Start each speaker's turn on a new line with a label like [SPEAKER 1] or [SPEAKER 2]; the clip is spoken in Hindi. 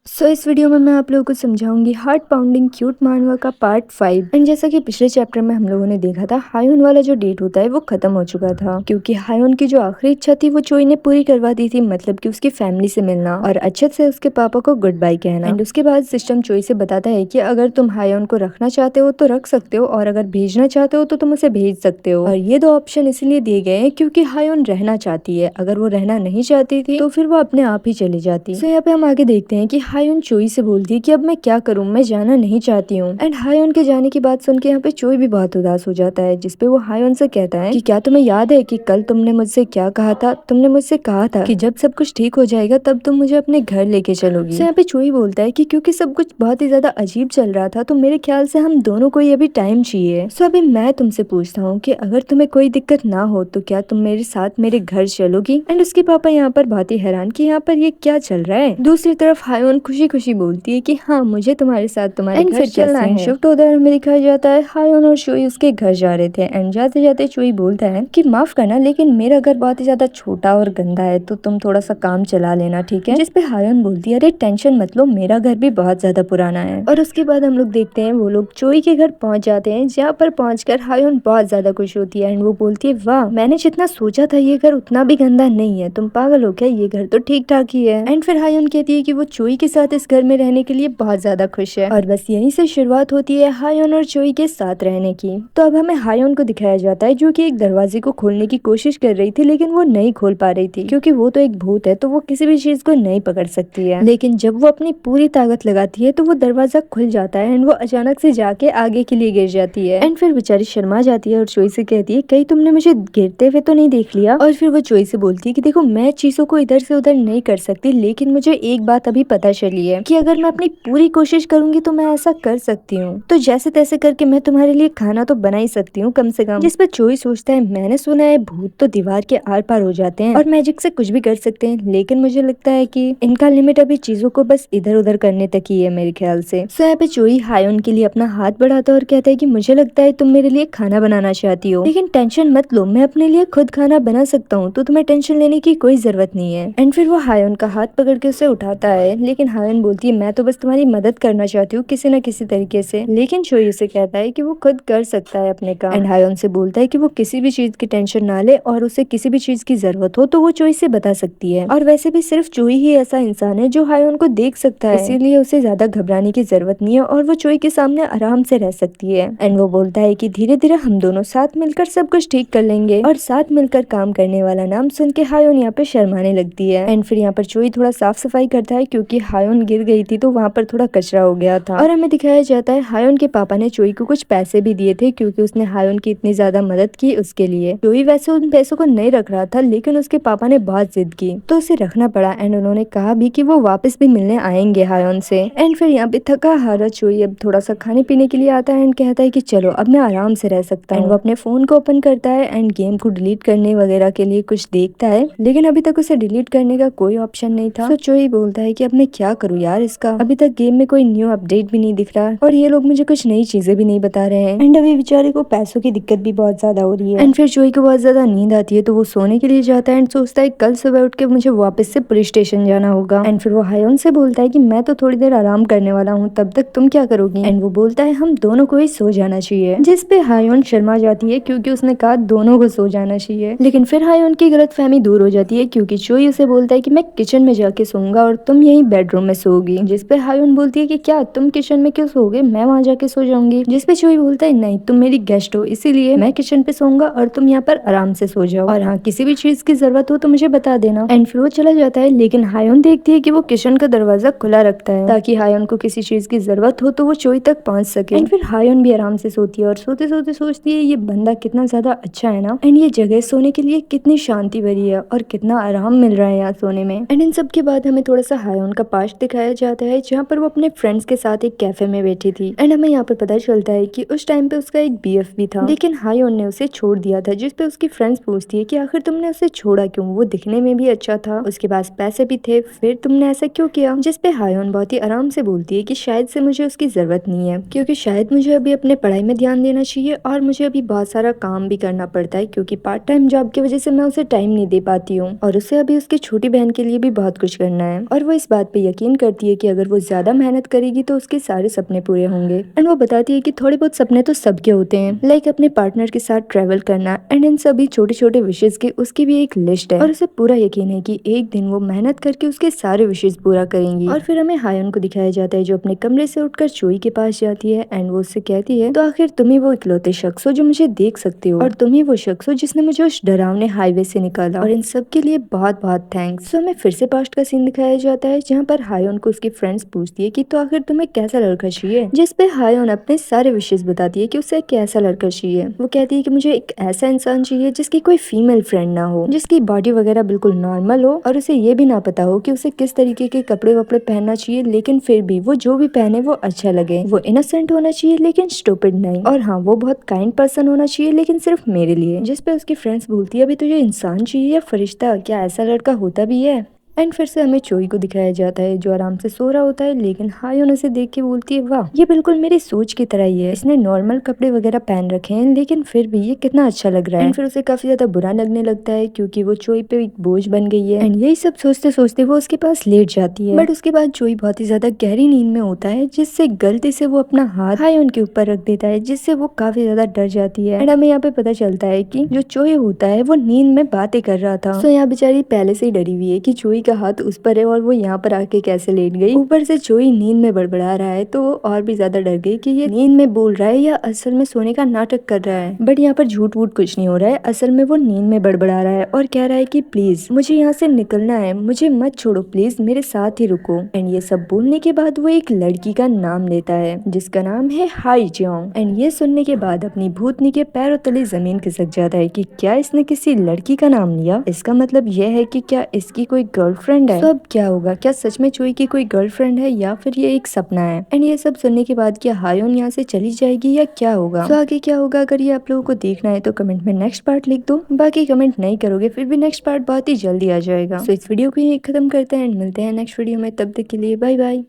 [SPEAKER 1] इस वीडियो में मैं आप लोगों को समझाऊंगी हार्ट पाउंडिंग क्यूट मानवा का पार्ट 5। एंड जैसा कि पिछले चैप्टर में हम लोगों ने देखा था, हायुन वाला जो डेट होता है वो खत्म हो चुका था, क्योंकि हायुन की जो आखिरी इच्छा थी वो चोई ने पूरी करवा दी थी, मतलब कि उसकी फैमिली से मिलना और अच्छे से उसके पापा को गुड बाय कहना। एंड उसके बाद सिस्टम चोई से बताता है कि अगर तुम हायुन को रखना चाहते हो तो रख सकते हो, और अगर भेजना चाहते हो तो तुम उसे भेज सकते हो। और ये दो ऑप्शन इसलिए दिए गए हैं क्योंकि हायुन रहना चाहती है, अगर वो रहना नहीं चाहती थी तो फिर वो अपने आप ही चली जाती। यहाँ पे हम आगे देखते हैं कि हायुन चोई से बोलती है कि अब मैं क्या करूं, मैं जाना नहीं चाहती हूँ। एंड हायुन के जाने की बात सुन के यहाँ पे चोई भी बहुत उदास हो जाता है, जिसपे वो हायुन से कहता है कि क्या तुम्हें याद है कि कल तुमने मुझसे क्या कहा था? तुमने मुझसे कहा था कि जब सब कुछ ठीक हो जाएगा तब तुम मुझे अपने घर लेके चलोगी। यहाँ पे चोई बोलता है कि क्योंकि सब कुछ बहुत ही ज्यादा अजीब चल रहा था तो मेरे ख्याल से हम दोनों को ही अभी टाइम चाहिए। अभी मैं तुमसे पूछता हूँ कि अगर तुम्हें कोई दिक्कत ना हो तो क्या तुम मेरे साथ मेरे घर चलोगी? एंड उसके पापा यहाँ पर बहुत ही हैरान कि यहाँ पर ये क्या चल रहा है। दूसरी तरफ हायुन खुशी खुशी बोलती है कि हाँ, मुझे तुम्हारे साथ तुम्हारे घर चलना है। शिफ्ट उधर में दिखाया जाता है हायुन और चोई उसके घर जा रहे थे। एंड जाते जाते चोई बोलता है कि माफ करना, लेकिन मेरा घर बहुत ही ज्यादा छोटा और गंदा है, तो तुम थोड़ा सा काम चला लेना, ठीक है? जिसपे हायुन बोलती है, अरे टेंशन मत लो, मेरा घर भी बहुत ज्यादा पुराना है। और उसके बाद हम लोग देखते हैं वो लोग चोई के घर पहुंच जाते हैं, जहाँ पर पहुंचकर हायुन बहुत ज्यादा खुश होती है। एंड वो बोलती है, वाह, मैंने जितना सोचा था ये घर उतना भी गंदा नहीं है, तुम पागल हो क्या, ये घर तो ठीक ठाक ही है। एंड फिर हायुन कहती है कि वो चोई के साथ इस घर में रहने के लिए बहुत ज्यादा खुश है। और बस यहीं से शुरुआत होती है हायुन और चोई के साथ रहने की। तो अब हमें हायुन को दिखाया जाता है जो कि एक दरवाजे को खोलने की कोशिश कर रही थी, लेकिन वो नहीं खोल पा रही थी, क्योंकि वो तो एक भूत है, तो वो किसी भी चीज को नहीं पकड़ सकती है। लेकिन जब वो अपनी पूरी ताकत लगाती है तो वो दरवाजा खुल जाता है एंड वो अचानक से जाके आगे के लिए गिर जाती है। एंड फिर बेचारी शर्मा जाती है और चोई से कहती है, कहीं तुमने मुझे गिरते हुए तो नहीं देख लिया? और फिर वो चोई से बोलती है कि देखो, मैं चीजों को इधर से उधर नहीं कर सकती, लेकिन मुझे एक बात अभी पता चली है कि अगर मैं अपनी पूरी कोशिश करूंगी तो मैं ऐसा कर सकती हूँ, तो जैसे तैसे करके मैं तुम्हारे लिए खाना तो बना ही सकती हूँ कम से कम। जिस पर चोई सोचता है, मैंने सुना है भूत तो दीवार के आर पार हो जाते हैं और मैजिक से कुछ भी कर सकते हैं, लेकिन मुझे लगता है कि इनका लिमिट अभी चीजों को बस इधर उधर करने तक ही है मेरे ख्याल से। यहाँ पे चोई हायुन के लिए अपना हाथ बढ़ाता है और कहता है कि मुझे लगता है तुम मेरे लिए खाना बनाना चाहती हो, लेकिन टेंशन मत लो, मैं अपने लिए खुद खाना बना सकता हूँ, तो तुम्हें टेंशन लेने की कोई जरूरत नहीं है। एंड फिर वो हायुन का हाथ पकड़ के उसे उठाता है, लेकिन हायुन बोलती है, मैं तो बस तुम्हारी मदद करना चाहती हूँ किसी न किसी तरीके से। लेकिन चोई उसे कहता है कि वो खुद कर सकता है अपने काम। एंड हायुन से बोलता है कि वो किसी भी चीज की टेंशन ना ले, और उसे किसी भी चीज की जरूरत हो तो वो चोई से बता सकती है। और वैसे भी सिर्फ चोई ही ऐसा इंसान है जो हायुन को देख सकता है, इसीलिए उसे ज्यादा घबराने की जरूरत नहीं है और वो चोई के सामने आराम से रह सकती है। एंड वो बोलता है कि धीरे धीरे हम दोनों साथ मिलकर सब कुछ ठीक कर लेंगे। और साथ मिलकर काम करने वाला नाम सुन के हायुन यहाँ पे शर्माने लगती है। एंड फिर यहाँ पर चोई थोड़ा साफ सफाई करता है, क्योंकि हायुन गिर गई थी तो वहाँ पर थोड़ा कचरा हो गया था। और हमें दिखाया जाता है हायुन के पापा ने चोई को कुछ पैसे भी दिए थे, क्योंकि उसने हायुन की इतनी ज्यादा मदद की उसके लिए। चोई वैसे उन पैसों को नहीं रख रहा था, लेकिन उसके पापा ने बहुत जिद की तो उसे रखना पड़ा। एंड उन्होंने कहा भी कि वो वापस भी मिलने आएंगे हायुन से। एंड फिर यहाँ पे थका हारा चोई अब थोड़ा सा खाने पीने के लिए आता है एंड कहता है कि चलो अब मैं आराम से रह सकता हूँ। वो अपने फोन को ओपन करता है एंड गेम को डिलीट करने वगैरह के लिए कुछ देखता है, लेकिन अभी तक उसे डिलीट करने का कोई ऑप्शन नहीं था। तो चोई बोलता है कि अब मैं क्या करूँ यार, इसका अभी तक गेम में कोई न्यू अपडेट भी नहीं दिख रहा और ये लोग मुझे कुछ नई चीजें भी नहीं बता रहे हैं। एंड अभी बेचारे को पैसों की दिक्कत भी बहुत ज्यादा हो रही है। एंड फिर चोई को बहुत ज्यादा नींद आती है तो वो सोने के लिए जाता है एंड सोचता है कल सुबह उठ के मुझे वापस से पुलिस स्टेशन जाना होगा। एंड फिर वो हायुन से बोलता है कि मैं तो थोड़ी देर आराम करने वाला हूँ, तब तक तुम क्या करोगी? एंड वो बोलता है हम दोनों को ही सो जाना चाहिए, जिसपे हायुन शर्मा जाती है, क्योंकि उसने कहा दोनों को सो जाना चाहिए। लेकिन फिर हायुन की गलतफहमी दूर हो जाती है, क्योंकि चोई उसे बोलता है कि मैं किचन में जाके सोऊंगा और तुम यही बेडरूम में सोओगी। जिसपे हायुन बोलती है कि क्या तुम किचन में क्यों सोओगे, मैं वहाँ जाके सो जाऊंगी। जिसपे चोई बोलता है नहीं, तुम मेरी गेस्ट हो, इसीलिए मैं किचन पे सोऊंगा और तुम यहाँ पर आराम से सो जाओ, और हाँ, किसी भी चीज की जरूरत हो तो मुझे बता देना। एंड फिर वो चला जाता है, लेकिन हायुन देखती है कि वो किचन का दरवाजा खुला रखता है ताकि हायुन को किसी चीज की जरूरत हो तो वो चोई तक पहुंच सके। एंड फिर हायुन भी आराम से सोती है और सोते सोते सोचती है ये बंदा कितना ज्यादा अच्छा है ना, एंड ये जगह सोने के लिए कितनी शांति भरी है और कितना आराम मिल रहा है यहाँ सोने में। एंड इन सब के बाद हमें थोड़ा सा हायुन का पास्ट दिखाया जाता है, जहाँ पर वो अपने फ्रेंड्स के साथ एक कैफे में बैठी थी। एंड हमें यहाँ पर पता चलता है कि उस टाइम पे उसका एक बीएफ भी था, लेकिन हायुन ने उसे छोड़ दिया था। जिसपे उसकी फ्रेंड्स पूछती है कि आखिर तुमने उसे छोड़ा क्यों, वो दिखने में भी अच्छा था, उसके पास पैसे भी थे, फिर तुमने ऐसा क्यों किया? जिसपे हायुन बहुत ही आराम से बोलती है कि शायद से मुझे उसकी जरूरत नहीं है, क्योंकि शायद मुझे अभी अपने पढ़ाई में ध्यान देना चाहिए और मुझे अभी बहुत सारा काम भी करना पड़ता है, क्योंकि पार्ट टाइम जॉब की वजह से मैं उसे टाइम नहीं दे पाती हूँ और उसे अभी उसकी छोटी बहन के लिए भी बहुत कुछ करना है। और वो इस बात पे यकीन करती है कि अगर वो ज्यादा मेहनत करेगी तो उसके सारे सपने पूरे होंगे। एंड वो बताती है कि थोड़े बहुत सपने तो सबके होते हैं, लाइक अपने पार्टनर के साथ ट्रेवल करना, एंड इन सभी छोटे छोटे विशेष की उसकी भी एक लिस्ट है और उसे पूरा यकीन है कि एक दिन वो मेहनत करके उसके सारे विशेष पूरा करेंगी। और फिर हमें हायोन को दिखाया जाता है जो अपने कमरे से उठकर चोई के पास जाती है एंड वो उससे कहती है, तो आखिर तुम ही वो इकलौते शख्स हो जो मुझे देख सकते हो, और तुम ही वो शख्स हो जिसने मुझे उस डरावने हाईवे से निकाला, और इन सब के लिए बहुत बहुत थैंक्स। तो हमें फिर से पास्ट का सीन दिखाया जाता है जहाँ पर हायोन को उसकी फ्रेंड्स पूछती है कि तो आखिर तुम्हें कैसा लड़का चाहिए, जिस पे हायोन अपने सारे विशेष बताती है कि उसे कैसा लड़का चाहिए। वो कहती है कि मुझे एक ऐसा इंसान चाहिए जिसकी कोई फीमेल फ्रेंड ना हो, जिसकी बॉडी वगैरह बिल्कुल नॉर्मल हो और उसे ये भी ना पता हो कि उसे किस तरीके के कपड़े वपड़े पहनना चाहिए, लेकिन फिर भी वो जो भी पहने वो अच्छा लगे। वो इनोसेंट होना चाहिए लेकिन स्टूपिड नहीं, और हाँ वो बहुत काइंड पर्सन होना चाहिए लेकिन सिर्फ मेरे लिए। जिस पे उसकी फ्रेंड्स बोलती है अभी तुझे इंसान चाहिए या फरिश्ता, क्या ऐसा लड़का होता भी है। एंड फिर से हमें चोई को दिखाया जाता है जो आराम से सो रहा होता है, लेकिन हायोन उसे देख के बोलती है, वाह ये बिल्कुल मेरी सोच की तरह ही है, इसने नॉर्मल कपड़े वगैरह पहन रखे हैं लेकिन फिर भी ये कितना अच्छा लग रहा है। एंड फिर उसे काफी ज्यादा बुरा लगने लगता है क्योंकि वो चोई पे एक बोझ बन गई है। एंड यही सब सोचते सोचते वो उसके पास लेट जाती है, बट उसके बाद चोई बहुत ही ज्यादा गहरी नींद में होता है, जिससे गलती से वो अपना हाथ हायोन के ऊपर रख देता है, जिससे वो काफी ज्यादा डर जाती है। एंड हमें यहाँ पे पता चलता है कि जो चोई होता है वो नींद में बातें कर रहा था। तो यहाँ बेचारी पहले से ही डरी हुई है कि चोई का हाथ उस पर और वो यहाँ पर आके कैसे लेट गई। ऊपर से चोई नींद में बड़बड़ा रहा है तो वो और भी ज्यादा डर गई कि ये नींद में बोल रहा है या असल में सोने का नाटक कर रहा है। बट यहाँ पर झूठ वूठ कुछ नहीं हो रहा है, असल में वो नींद में बड़बड़ा रहा है और कह रहा है कि प्लीज मुझे यहाँ से निकलना है, मुझे मत छोड़ो प्लीज, मेरे साथ ही रुको। एंड ये सब बोलने के बाद वो एक लड़की का नाम लेता है जिसका नाम है हाई जियोंग। एंड ये सुनने के बाद अपनी भूतनी के पैरों तले जमीन खिसक जाता है कि क्या इसने किसी लड़की का नाम लिया, इसका मतलब यह है कि क्या इसकी कोई गर्लफ्रेंड है। तो अब क्या होगा, क्या सच में चोई की कोई गर्लफ्रेंड है या फिर ये एक सपना है। एंड ये सब सुनने के बाद क्या हायोन यहाँ से चली जाएगी या क्या होगा। तो आगे क्या होगा अगर ये आप लोगों को देखना है तो कमेंट में नेक्स्ट पार्ट लिख दो, बाकी कमेंट नहीं करोगे फिर भी नेक्स्ट पार्ट बहुत ही जल्दी आ जाएगा। तो इस वीडियो को यही खत्म करते हैं एंड मिलते हैं नेक्स्ट वीडियो में, तब तक के लिए बाय बाय।